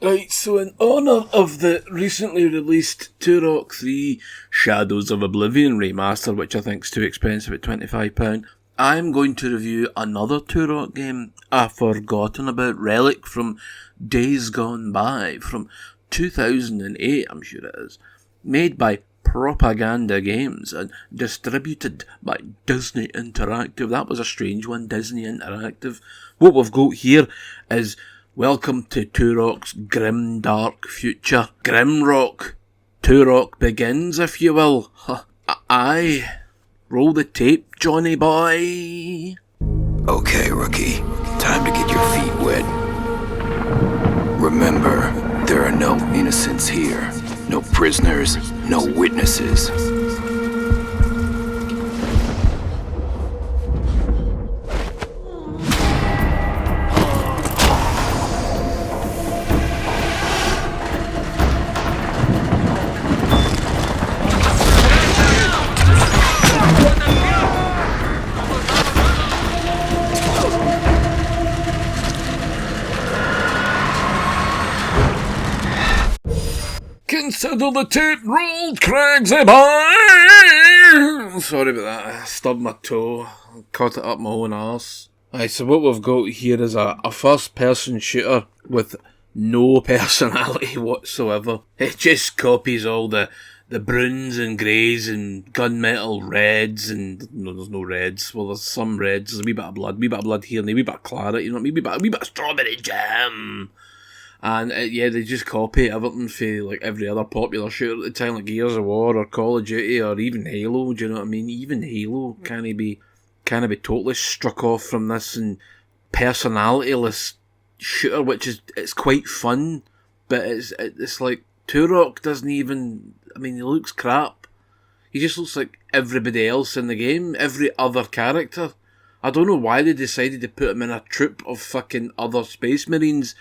Right, so in honour of the recently released Turok 3 Shadows of Oblivion remaster, which I think is too expensive at £25, I'm going to review another Turok game, a forgotten about relic from days gone by, from 2008, I'm sure it is, made by Propaganda Games and distributed by Disney Interactive. That was a strange one, Disney Interactive. What we've got here is welcome to Turok's grim, dark future. Grimrock. Turok begins, if you will. Aye. Roll the tape, Johnny boy. Okay, rookie. Time to get your feet wet. Remember, there are no innocents here. No prisoners, no witnesses. Consider the tape rolled, Craggs, boy! Sorry about that, I stubbed my toe, caught it up my own arse. Aye, so what we've got here is a first-person shooter with no personality whatsoever. It just copies all the bruns and greys and gunmetal reds and... No, there's no reds. Well, there's some reds, there's a wee bit of blood here and a wee bit of claret, you know, a wee bit of strawberry jam. And yeah, they just copy everything for like every other popular shooter at the time, like Gears of War or Call of Duty or even Halo. Do you know what I mean? Even Halo can be totally struck off from this and personalityless shooter, which is it's quite fun, but it's like Turok doesn't even. I mean, he looks crap. He just looks like everybody else in the game, every other character. I don't know why they decided to put him in a troop of fucking other Space Marines.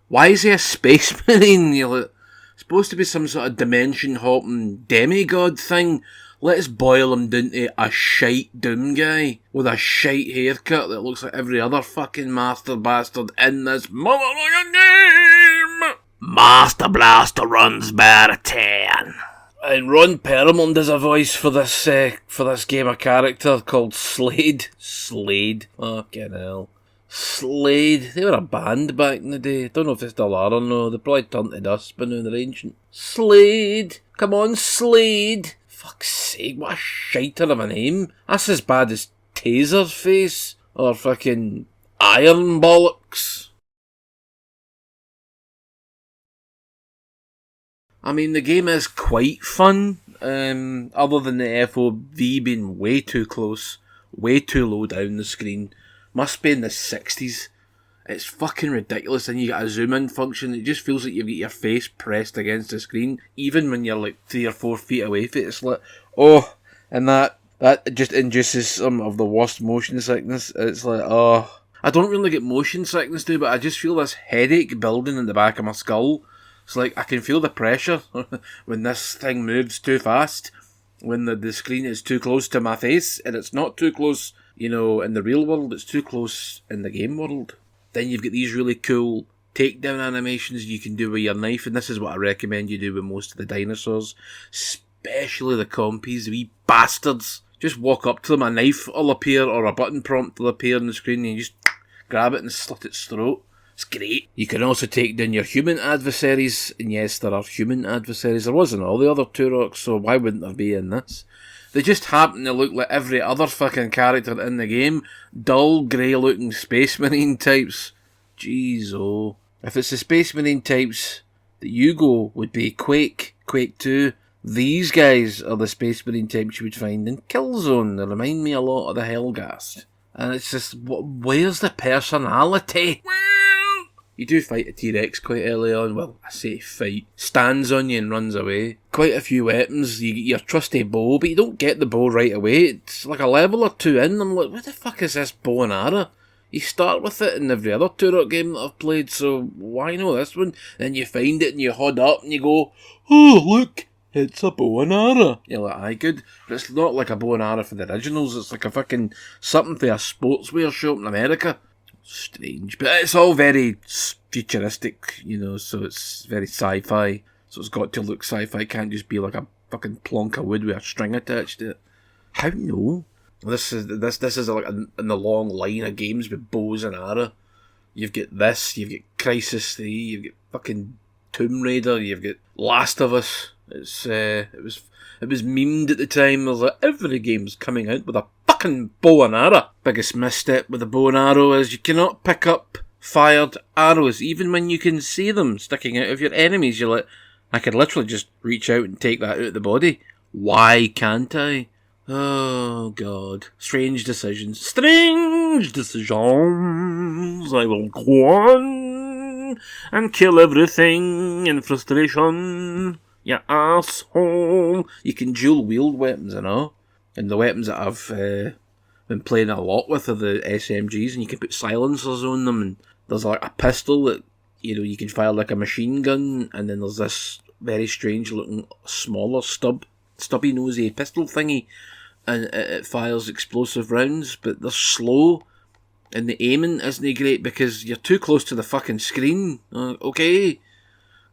Why is he a Space Marine? You're like, supposed to be some sort of dimension-hopping demigod thing. Let's boil him down to a shite Doom guy with a shite haircut that looks like every other fucking master bastard in this motherfucking game! Master Blaster runs better 10. And Ron Perlman does a voice for this game, a character called Slade. Slade. Fucking hell. Slade. They were a band back in the day. Don't know if they still are or no. They probably turned to dust, but now they're ancient. Slade. Come on, Slade. Fuck's sake, what a shiter of a name. That's as bad as Taserface or fucking Iron Bollocks. I mean, the game is quite fun, other than the FOV being way too close, way too low down the screen. Must be in the 60s. It's fucking ridiculous, and you got a zoom in function. It just feels like you've got your face pressed against the screen, even when you're like 3 or 4 feet away from it. It's like, oh, and that just induces some of the worst motion sickness. It's like, oh, I don't really get motion sickness too, but I just feel this headache building in the back of my skull. It's like I can feel the pressure when this thing moves too fast, when the screen is too close to my face, and it's not too close, you know, in the real world, it's too close in the game world. Then you've got these really cool takedown animations you can do with your knife, and this is what I recommend you do with most of the dinosaurs, especially the compies, the wee bastards. Just walk up to them, a knife will appear, or a button prompt will appear on the screen, and you just grab it and slit its throat. It's great. You can also take down your human adversaries, and yes, there are human adversaries. There wasn't all the other Turoks, so why wouldn't there be in this? They just happen to look like every other fucking character in the game. Dull, grey-looking Space Marine types. Jeez, oh. If it's the Space Marine types that you go would be Quake, Quake 2. These guys are the Space Marine types you would find in Killzone. They remind me a lot of the Hellghast. And it's just, where's the personality? You do fight a T-Rex quite early on. Well, I say fight. Stands on you and runs away. Quite a few weapons. You get your trusty bow, but you don't get the bow right away. It's like a level or two in. I'm like, what the fuck is this bow and arrow? You start with it in every other Turok game that I've played, so why not this one? Then you find it and you hod up and you go, oh, look, it's a bow and arrow. You're like, aye, good. But it's not like a bow and arrow for the originals. It's like a fucking something for a sportswear shop in America. strange. But it's all very futuristic, you know, so it's very sci-fi. So it's got to look sci-fi. It can't just be like a fucking plonk of wood with a string attached to it. How no? This is like in the long line of games with bows and arrow. You've got this, you've got Crisis 3, you've got fucking Tomb Raider, you've got Last of Us. It was memed at the time. It was like every game's coming out with a fucking bow and arrow. Biggest misstep with the bow and arrow is you cannot pick up fired arrows, even when you can see them sticking out of your enemies. You're like, I could literally just reach out and take that out of the body. Why can't I? Oh, God. Strange decisions. Strange decisions. I will go on and kill everything in frustration. You asshole. You can dual wield weapons and all. And the weapons that I've been playing a lot with are the SMGs, and you can put silencers on them. And there's like a pistol that, you know, you can fire like a machine gun, and then there's this very strange looking smaller stubby nosy pistol thingy, and it fires explosive rounds, but they're slow, and the aiming isn't great because you're too close to the fucking screen. Okay,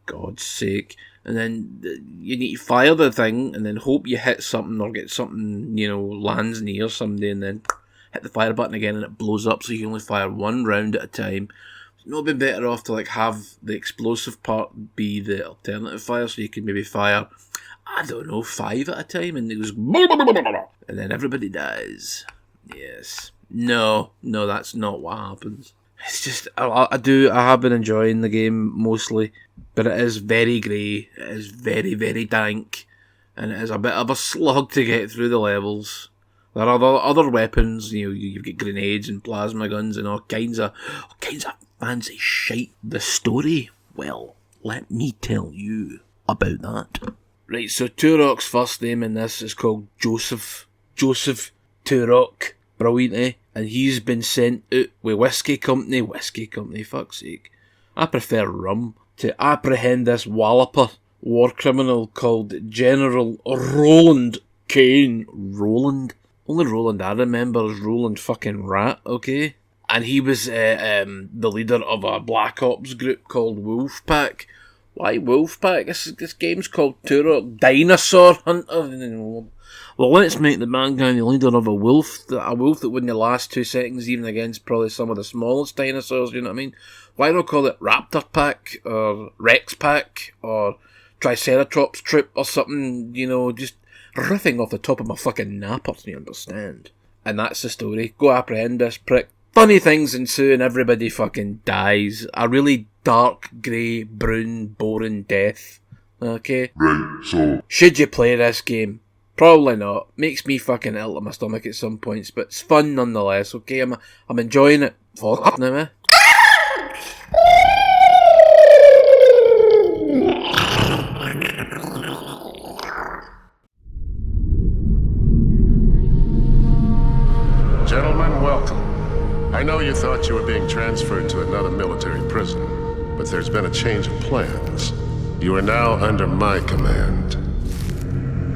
God's sake. And then you need to fire the thing and then hope you hit something or get something, you know, lands near somebody, and then hit the fire button again and it blows up, so you can only fire one round at a time. It's not been better off to like have the explosive part be the alternative fire, so you can maybe fire, I don't know, 5 at a time, and it goes and then everybody dies. Yes. No, that's not what happens. It's just, I have been enjoying the game mostly, but it is very grey, it is very, very dank, and it is a bit of a slog to get through the levels. There are other weapons, you know, you've got grenades and plasma guns and all kinds of fancy shite. The story, well, let me tell you about that. Right, so Turok's first name in this is called Joseph Turok. Brilliant, eh? And he's been sent out with whiskey company, fuck's sake. I prefer rum, to apprehend this walloper war criminal called General Roland Kane. Roland? Only Roland I remember is Roland fucking Rat, okay? And he was the leader of a Black Ops group called Wolfpack. Why Wolfpack? This game's called Turok Dinosaur Hunter. Well, let's make the bad guy the leader of a wolf that wouldn't last 2 seconds even against probably some of the smallest dinosaurs, you know what I mean? Why not call it Raptor Pack, or Rex Pack, or Triceratops Troop, or something, you know, just riffing off the top of my fucking nappers, you understand? And that's the story. Go apprehend this prick. Funny things ensue and everybody fucking dies. A really dark, grey, brown, boring death. Okay? Right, so... Should you play this game? Probably not. Makes me fucking ill to my stomach at some points, but it's fun nonetheless, okay? I'm enjoying it. Fuck now, eh? Gentlemen, welcome. I know you thought you were being transferred to another military prison, but there's been a change of plans. You are now under my command.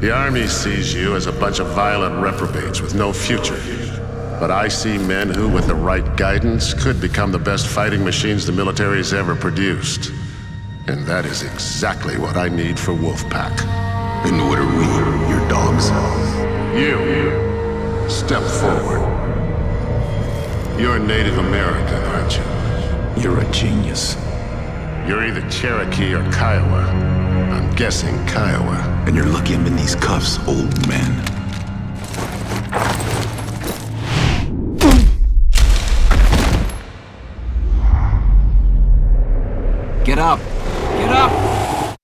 The Army sees you as a bunch of violent reprobates with no future. But I see men who, with the right guidance, could become the best fighting machines the military's ever produced. And that is exactly what I need for Wolfpack. And what are we, your dogs? You, step forward. You're Native American, aren't you? You're a genius. You're either Cherokee or Kiowa. I'm guessing Kiowa. And you're lucky I'm in these cuffs, old man. Get up! Get up!